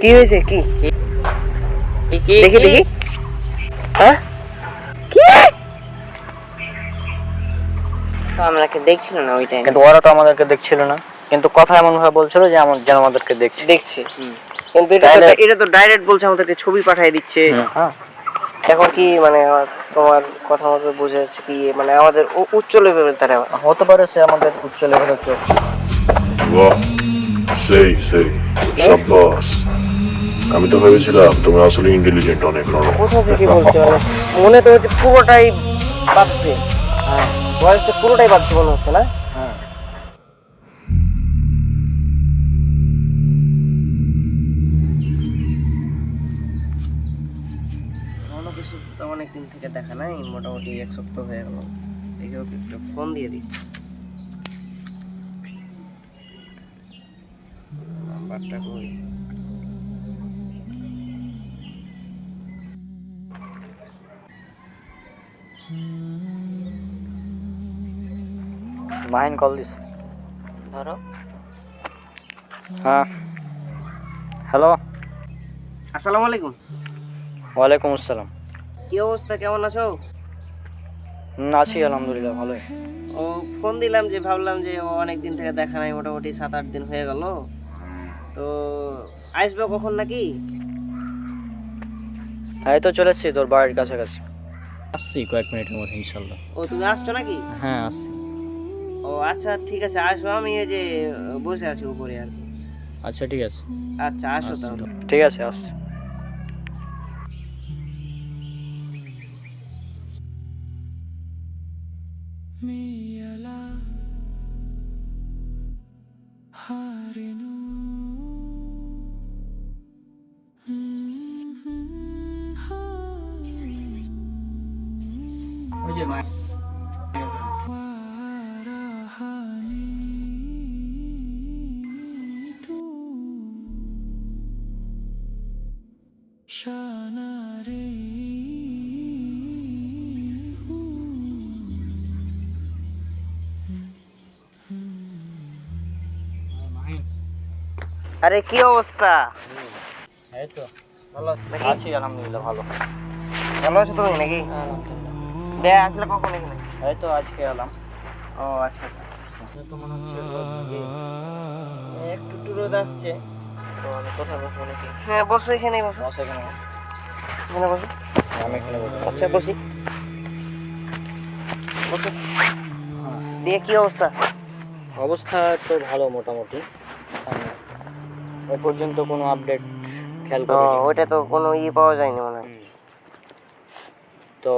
কি হয়েছে? কি দেখি দেখি। হ্যাঁ, কি? তো আমাকে দেখছিল না ওই টাইমে, কিন্তু ওরা তো আমাদেরকে দেখছিল না, কিন্তু কথা এমন ভাবে বলছিল যে যেন আমাদেরকে দেখছে। কিন্তু এটা তো ডাইরেক্ট বলছে আমাদেরকে, ছবি পাঠিয়ে দিচ্ছে। হ্যাঁ, এখন কি মানে তোমার কথা মতো বোঝা যাচ্ছে কি মানে আমাদের উচ্চ লেভেলের তারা হতে পারে সে আমাদের উচ্চ লেভেলের কেউ। বাহ, সেই শাবাশ। আমি তো ভেবেছিলাম তুমি আসলে ইন্টেলিজেন্ট অনেক। কোথা থেকে বলছে মানে মনে তো হচ্ছে পুরোটাই পাচ্ছে। হ্যাঁ বয়সটা পুরোটাই পাচ্ছে মনে হচ্ছে না? হ্যাঁ। অন্য কিছু তো অনেকদিন থেকে দেখা নাই, মোটামুটি 1 সপ্তাহ হয়ে গেল। দেখে ওকে একটু ফোন দিয়ে দিই। নাম্বারটা কই? Mahin call this. ধরো। হ্যাঁ, হ্যালো। আসসালামু আলাইকুম। ওয়ালাইকুম আসসালাম। কি অবস্থা, কেমন আছো? আছি আলহামদুলিল্লাহ, ভালোই। ও ফোন দিলাম যে ভাবলাম যে অনেকদিন থেকে দেখা নাই, মোটামুটি 7-8 দিন হয়ে গেল। তো আসবে কখন নাকি? এই তো চলে এসছি তোর বাড়ির কাছাকাছি, আসছি কয়েক মিনিটের মধ্যে ইনশাল্লাহ। ও তুমি আসছো নাকি? হ্যাঁ আসছি। ও আচ্ছা ঠিক আছে, আসো। আমি এই যে বসে আছি উপরে আর কি। আচ্ছা ঠিক আছে। আচ্ছা আসো তাহলে। ঠিক আছে, আসছি। আরে কি অবস্থা? এই তো ভালো আছো নাকি? আছি আলহামদুলিল্লাহ, ভালো। ভালো আছো তুমি নাকি? দে আসলে কখন এখানে? এই তো আজকে এলাম। ও আচ্ছা আচ্ছা। তো মনে হচ্ছে রোদ নাকি? একটু একটু রোদ আসছে। তো আমি কোথায় বসবো নাকি? হ্যাঁ বসো, এখানেই বসো। বসে এখানে বস। এখানে বসো। আমি এখানে বসে। আচ্ছা বসি। বসো। দিয়ে কি অবস্থা? অবস্থা তো ভালো মোটামুটি। এ পর্যন্ত কোনো আপডেট খেয়াল ও করিনি। ওইটা তো কোনো পাওয়া যায়নি মনে হয়। তো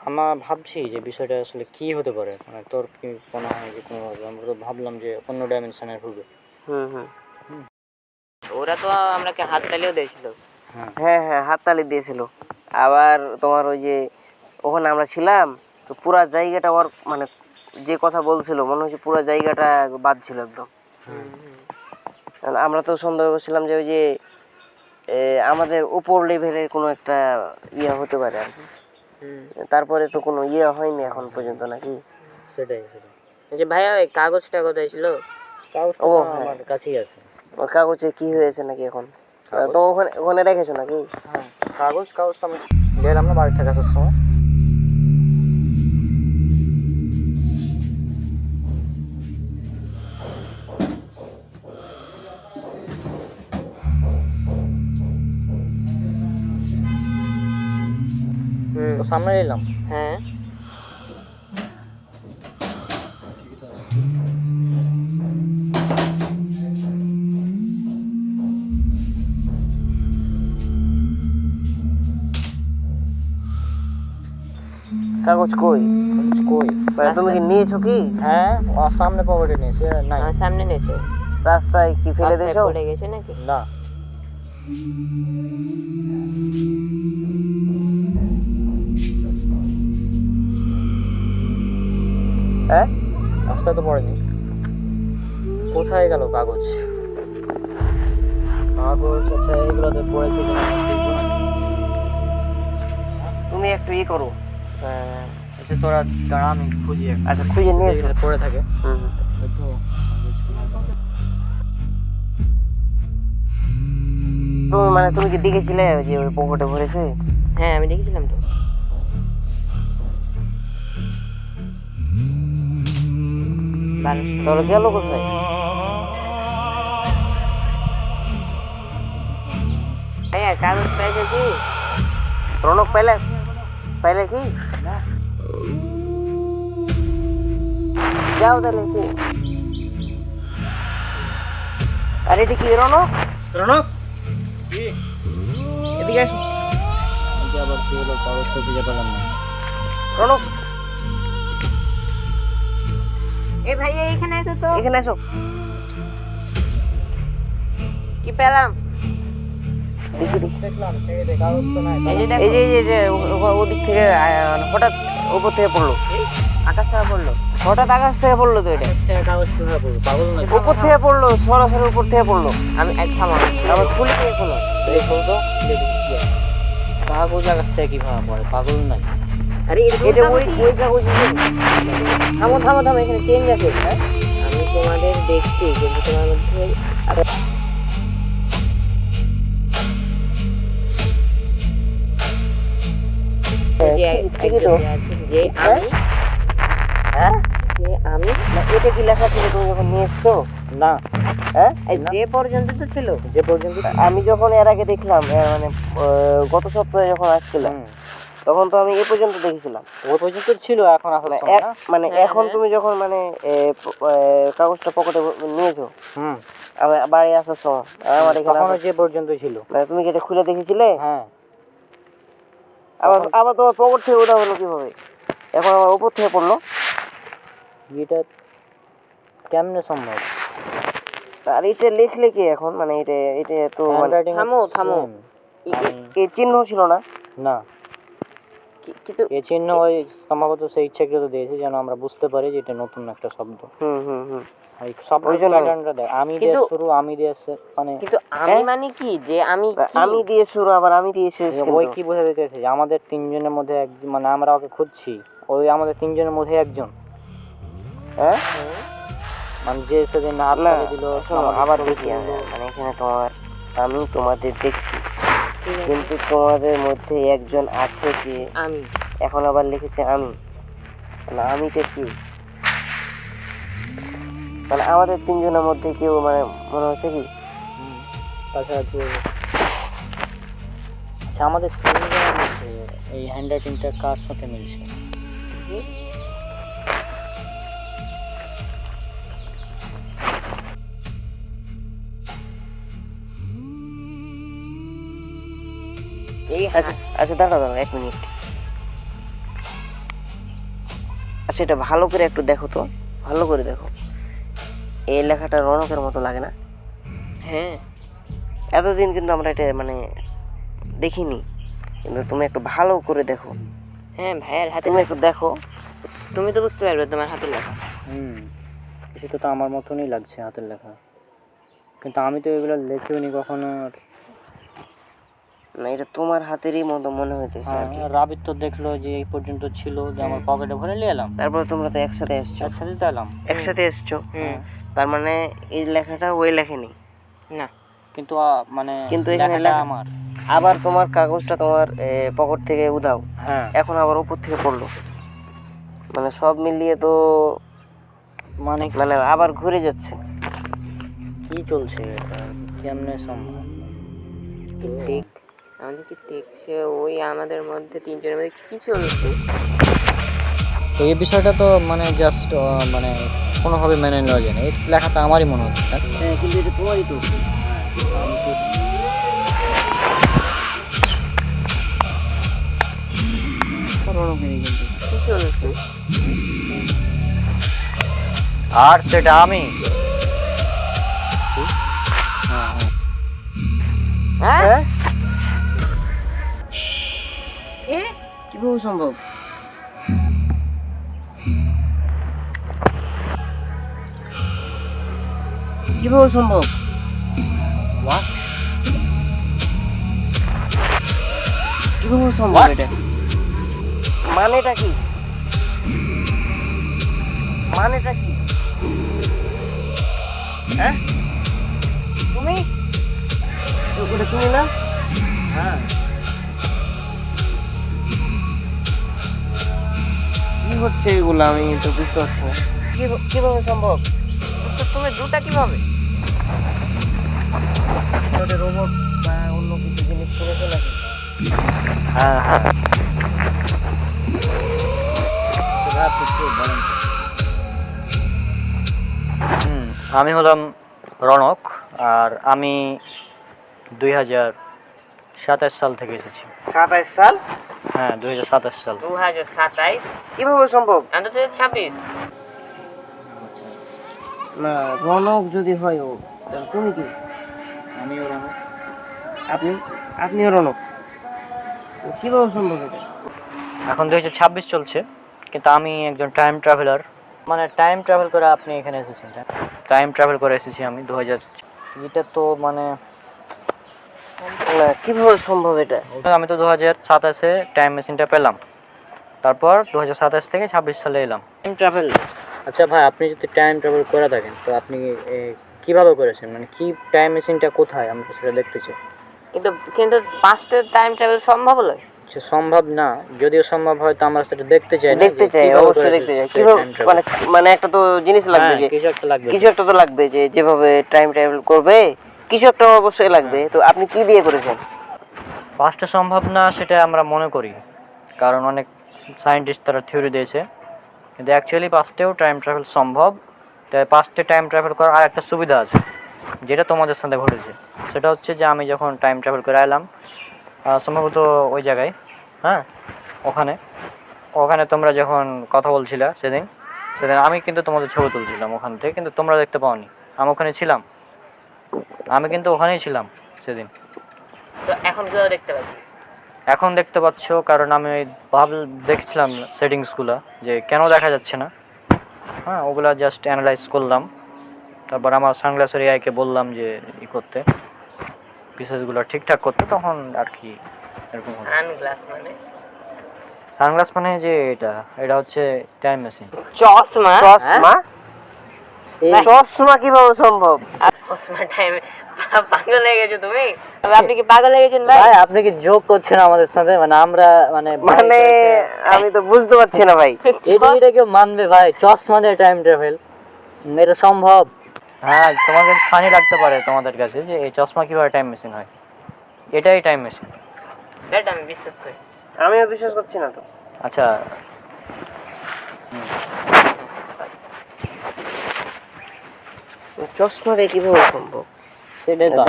আমরা ভাবছি যে বিষয়টা আসলে কি হতে পারে, মানে তোর কি মনে হয় যে কোনোভাবে আমরা তো ভাবলাম যে অন্য ডাইমেনশনের হবে। হুম হুম। ওরা তো আমরাকে হাত তালিও দিয়েছিল। হ্যাঁ হ্যাঁ, হাততালি দিয়েছিল। আবার তোমার ওই যে ওখানে আমরা ছিলাম, তো পুরা জায়গাটা ওর মানে যে কথা বলছিল মনে হচ্ছে পুরো জায়গাটা বাদ ছিল একদম। আর আমরা তো সন্দেহ করছিলাম যে ওই যে আমাদের উপর লেভেলের কোনো একটা ইয়ে হতে পারে আর কি। তারপরে তো কোনো ইয়ে হয়নি এখন পর্যন্ত নাকি? সেটাই। যে ভাইয়া ওই কাগজটা কোথায় ছিল? কাগজ ও, তো হ্যাঁ। আমার কাছেই আছে। ওর কাগজে কি হয়েছে নাকি এখন? তো ওখানে ওখানে রেখেছো নাকি? হ্যাঁ, কাগজ তো আমি গেলাম না বাড়ি থেকে আসার সময়। তো সামনে এলাম। হ্যাঁ কাগজ কই? কই? মানে তুমি কি নিয়েছো কি? হ্যাঁ, সামনে পকেটে নিয়েছে, নাই। আমার সামনে নেছে। রাস্তায় কি ফেলে রাস্তায় দিয়েছো? পড়ে গেছে নাকি? না, হ্যাঁ রাস্তায় তো পড়েনি। কোথায় গেল কাগজ? আচ্ছা এগুলোতে পড়েছে কিনা দেখবো না। তুমি একটু ই করো। আচ্ছা তোরা দাঁড়া, আমি খুঁজি একটা। আচ্ছা খুঁজে নিয়ে এসো। যেখানে পড়ে থাকে। হুম হুম। হয়তো তুমি মানে তুমি কি দেখেছিলে যে ওই পকেটে ভরেছে? হ্যাঁ আমি দেখেছিলাম তো। তাহলে গেল কোথায়? ভাইয়া কাগজ পেয়েছে কি? রনক পাইলে পাইলে কি? যাও তাহলে কি? আরে এটা কি রনক? রনক এদিকে আসো। আবার কি হলো, কাগজ তো খুঁজে পেলাম না। রনক এই ভাইয়া এখানে এসো তো। এখানে আসো। কি পেলাম? দেখি দেখি। দেখলাম সেই কাগজ তো নাই। এই যে দেখো। এই যে ওদিক থেকে হঠাৎ উপর থেকে পড়লো। আকাশ থেকে পড়লো। হঠাৎ আকাশ থেকে পড়লো তো এটা। আকাশ থেকে কাগজ কিভাবে পড়বে? পাগল না? উপর থেকে পড়লো, সরাসরি উপর থেকে পড়লো। আমি এক থামো। আবার খুলে দিয়ে শোনো। এই বলতো কাগজ আকাশ থেকে কিভাবে পড়ে? পাগল নাই? আরে এটা ওই কাগজ। থামো থামো থামো, এখানে চেঞ্জ আছে। হ্যাঁ আমি তোমাদের দেখছি কিন্তু তোমার মধ্যে যে আমি হ্যাঁ যে আমি না, এটা কি লেখা ছিল তুমি যখন নিয়ে এসছো? না, হ্যাঁ এই যে পর্যন্ত তো ছিল। যে পর্যন্ত আমি যখন এর আগে দেখলাম মানে গত সপ্তাহে যখন আসছিলাম তখন তো আমি এই পর্যন্ত দেখেছিলাম। ওই পর্যন্ত ছিল, এখন আসলে মানে এখন তুমি যখন মানে কাগজটা পকেটে নিয়েছো আমার বাড়ি আসার সময় আমার এখানে তখন যে পর্যন্ত ছিল। মানে তুমি কি এটা খুলে দেখেছিলে? হ্যাঁ, আবার তোমার পকেট থেকে ওটা হলো কিভাবে? এখন আমার উপর থেকে পড়লো। এটা কেমনে সম্ভব? আর এটা লিখলে কি এখন মানে এটা তো মানে থামো থামো। এই চিহ্ন ছিল না? না, কিন্তু এই চিহ্ন ওই সম্ভবত সেই ইচ্ছাকৃত দিয়েছে যেন আমরা বুঝতে পারি যে এটা নতুন একটা শব্দ। এই শব্দ প্যাটার্নটা দেখ, আমি দিয়ে শুরু, আমি দিয়ে মানে কিন্তু আমি মানে কি যে আমি আমি দিয়ে শুরু আবার আমি দিয়ে শেষ। ওই কি বোঝাতে চাইছে যে আমাদের তিনজনের মধ্যে একজন, মানে আমরা ওকে খুঁজছি, ওই আমাদের তিনজনের মধ্যে একজন। হ্যাঁ মানে যে সেদিন হাত না লাগিয়ে দিল। শোনো আবার দেখি মানে এখানে আমি তোমাদের দেখছি কিন্তু তোমাদের মধ্যে একজন আছে যে আমি এখন আবার লিখেছে আমি। মানে আমিটা কি? মানে আমাদের তিনজনের মধ্যে কেউ মানে মনে হচ্ছে কি? তাছাড়া কি আচ্ছা, আমাদের তিনজনের মধ্যে এই হ্যান্ডরাইটিংটা কার সাথে মিলছে? আচ্ছা আচ্ছা দাঁড়াও 1 মিনিট। আচ্ছা এটা ভালো করে একটু দেখো তো, ভালো করে দেখো। এই লেখাটা রনকের মতো লাগে না? হ্যাঁ এতদিন কিন্তু আমরা এটা মানে দেখিনি, কিন্তু তুমি একটু ভালো করে দেখো। হ্যাঁ ভাইয়ের হাতে তুমি একটু দেখো, তুমি তো বুঝতে পারবে তোমার হাতের লেখা। কিছুটা তো আমার মতনই লাগছে হাতের লেখা, কিন্তু আমি তো এগুলো লিখিওনি কখনো। না এটা তোমার হাতেরই মতো মনে হইতেছে আর কি। রাবির তো দেখলো যে এই পর্যন্ত ছিল, যে আমার পকেটে ভরে নিয়ে এলাম। তারপরে তোমরা তো একসাথে এসছো। একসাথে তো এলাম। একসাথে এসছো, তার মানে এই লেখাটা ওই লেখেনি না, কিন্তু মানে কিন্তু এখানে লেখাটা লেখা আমার। আবার তোমার কাগজটা তোমার পকেট থেকে উধাও, হ্যাঁ, এখন আবার উপর থেকে পড়লো। মানে সব মিলিয়ে তো মানে মানে আবার ঘুরে যাচ্ছে। কি চলছে এটা? কেমনে সম্ভব? দেখ আমাদের কি দেখছে ওই আমাদের মধ্যে তিনজনের মধ্যে কি চলছে? তো এই বিষয়টা তো মানে জাস্ট মানে কোনোভাবে মেনে নেওয়া যায় না। এই লেখাটা আমারই মনে হচ্ছে। হ্যাঁ কিন্তু এটা তোমারই তো। কি চলছে? আর সেটা আমি। হ্যাঁ কিভাবে সম্ভব? কিভাবে সম্ভব? কিভাবে সম্ভব এটা? মানেটা কি? মানেটা কি? হ্যাঁ তুমি ওটা এটা তুমি না? হ্যাঁ, কি হচ্ছে এগুলো আমি তো বুঝতে পারছি না। কিভাবে সম্ভব? তো তুমি দুটা কিভাবে? রোবট বা অন্য কিছু জিনিস করেছে নাকি? হ্যাঁ, হ্যাঁ। তো ভাই আপনি একটু বলেন তো। আমি হলাম রনক, আর আমি 2027 সাল থেকে এসেছি। 27 সাল? হ্যাঁ, 2027 সাল। 2027? কিভাবে সম্ভব? আমি তো 2026। না, রনক যদি হয় ও, তাহলে তুমি কি? আমিও রনক। আপনিও রনক? তো কিভাবে সম্ভব এটা? এখন 2026 চলছে, কিন্তু আমি একজন টাইম ট্রাভেলার। মানে টাইম ট্রাভেল করে আপনি এখানে এসেছেন। টাইম ট্রাভেল করে এসেছি আমি 2000। এটা তো মানে না, কিভাবে সম্ভব এটা? আমি তো 2027-এ টাইম মেশিনটা পেলাম, তারপর 2027 থেকে 26 সালে এলাম। Time travel? আচ্ছা ভাই, আপনি যদি টাইম ট্রাভেল করে থাকেন তো আপনি কিভাবে করেছেন? মানে কি টাইম মেশিনটা কোথায়, আমি তো সেটা দেখতে চাই। কিন্তু পাস্টে টাইম ট্রাভেল সম্ভব হলো? সে সম্ভব না, যদিও সম্ভব হয় তো আমরা সেটা দেখতে চাই না, দেখতে যে চাই, কিভাবে অবশ্যই করেছে দেখতে চাই। সেই কিভাবে time travel। মানে মানে একটা তো জিনিস লাগবে, হ্যাঁ, যে কিছু একটা লাগবে। কিছু একটা তো লাগবে, যে যেভাবে টাইম ট্রাভেল করবে কিছু একটা অবশ্যই লাগবে। তো আপনি কি দিয়ে করেছেন? পাস্টে সম্ভব না সেটা আমরা মনে করি, কারণ অনেক সায়েন্টিস্ট তারা থিওরি দিয়েছে, কিন্তু অ্যাকচুয়ালি পাস্টেও টাইম ট্রাভেল সম্ভব। তাই পাস্টে টাইম ট্রাভেল করার আর একটা সুবিধা আছে, যেটা তোমাদের সাথে ঘটেছে। সেটা হচ্ছে যে আমি যখন টাইম ট্রাভেল করে এলাম সম্ভবত ওই জায়গায়, হ্যাঁ, ওখানে তোমরা যখন কথা বলছিলে সেদিন আমি কিন্তু তোমাদের ছবি তুলছিলাম ওখান থেকে, কিন্তু তোমরা দেখতে পাওনি। আমি ওখানে ছিলাম, আমি কিন্তু ওখানেই ছিলাম সেদিন। তো এখন কিভাবে দেখতে পাচ্ছি? এখন দেখতে পাচ্ছ, কারণ আমি দেখছিলাম সেটিংসগুলো যে কেন দেখা যাচ্ছে না। হ্যাঁ, ওগুলা জাস্ট অ্যানালাইজ করলাম, তারপর আমার সানগ্লাসের এআইকে বললাম যে করতে, পিসেসগুলো ঠিকঠাক করতে, তখন আর কি এরকম হলো। সানগ্লাস মানে? সানগ্লাস মানে যে এটা হচ্ছে টাইম মেশিন। চশমা? চশমা? চশমা কিভাবে সম্ভব? চশমা টাইমে পাগল হয়ে গেছো তুমি? আপনি কি পাগল হয়ে গেছেন ভাই? ভাই আপনি কি জোক করছেন আমাদের সাথে? মানে আমরা মানে আমি তো বুঝতে পারছি না ভাই। এটা কেউ মানবে ভাই? চশমা দিয়ে টাইম ট্রাভেল, এটা সম্ভব? হ্যাঁ, তোমাদের ফানি লাগতে পারে তোমাদের কাছে যে এই চশমা কিভাবে টাইম মেশিন হয়। এটাই টাইম মেশিন। এটা আমি বিশ্বাস করি। আমিও বিশ্বাস করছি না তো। আচ্ছা, চশমা দিয়ে কিভাবে সম্ভব? সেটাই তো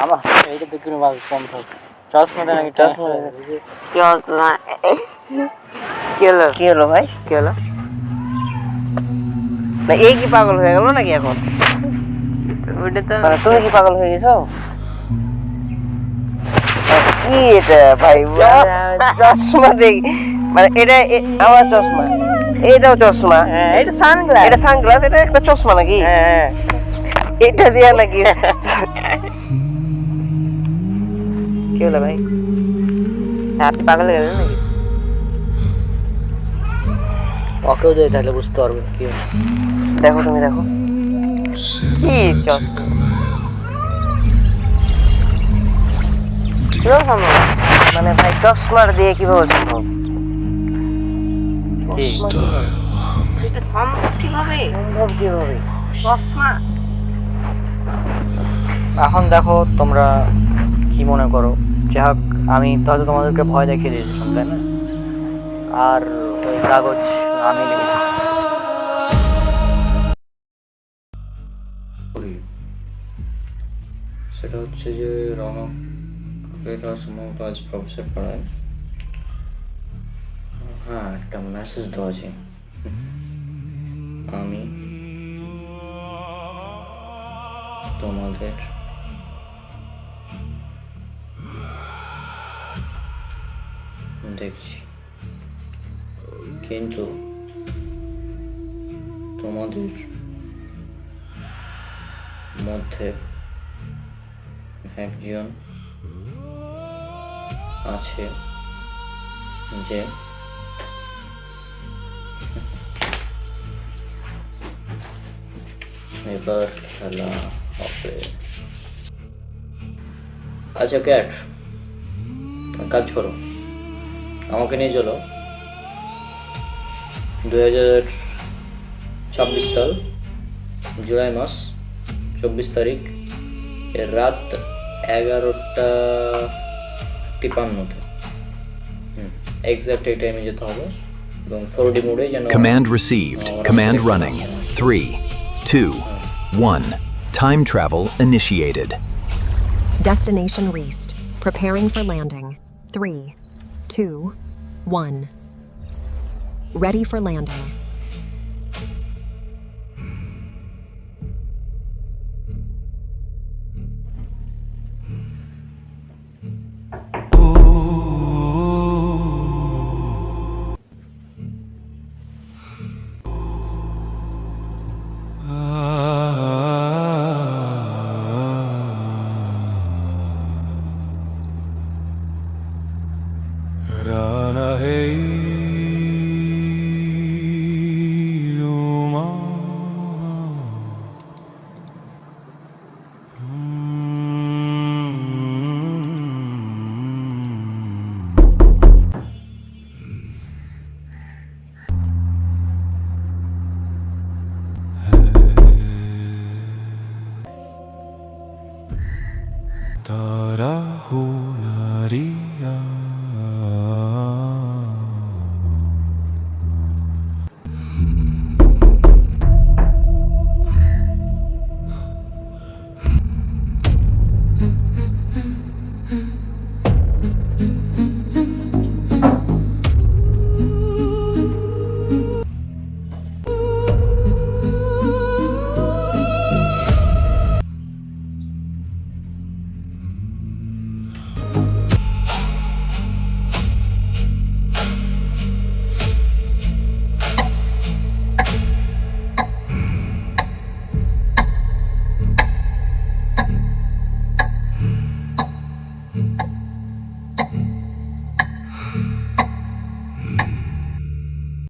আমার এইটা তো কোনো ভাবে সম্ভব। চশমা দিয়ে নাকি চশমা চশমা কি হলো ভাই? কি হলো? না, এই কি পাগল হয়ে গেল নাকি এখন? ওটা তো মানে তুমি কি পাগল হয়ে গেছো? কি এটা ভাই? চশমা দেখি মানে এটা আমার চশমা, এটাও চশমা, এটা সানগ্লাস। এটা সানগ্লাস, এটা একটা চশমা নাকি? হ্যাঁ, এটা দিয়া নাকি? কি হলো ভাই? আপনি পাগল হয়ে গেলেন নাকি? ওকেও দিয়ে তাহলে বুঝতে পারবে কি হচ্ছে। দেখো, তুমি দেখো কি চশমা? কিভাবে সম্ভব? মানে ভাই চশমার দিয়ে কিভাবে সম্ভব? কি এটা সম্ভব কিভাবে? সম্ভব কিভাবে? চশমা এখন দেখো তোমরা কি মনে করো। যাই হোক, আমি তো হয়তো তোমাদেরকে ভয় দেখিয়ে দিয়েছিলাম, তাই না? আর ওই কাগজ আমি লিখেছি। সেটা হচ্ছে যে রনক এটা সম্ভবত আজ প্রফেসর পড়ায়। হ্যাঁ, একটা মেসেজ দেওয়া আছে। আমি তোমাদের দেখছি, কিন্তু তোমাদের মধ্যে একজন আছে যে এবার খেলা হবে। আচ্ছা ক্যাট, কাজ করো, আমাকে নিয়ে চলো 2026 সাল জুলাই মাস 24 তারিখ এর রাত 11:53 এক্সাক্ট এই টাইমে যেতে হবে এবং 4D মোডে যেন Command received. Command running. 3, 2, 1. Time travel initiated. Destination reached. Preparing for landing. 3, 2, 1. Ready for landing.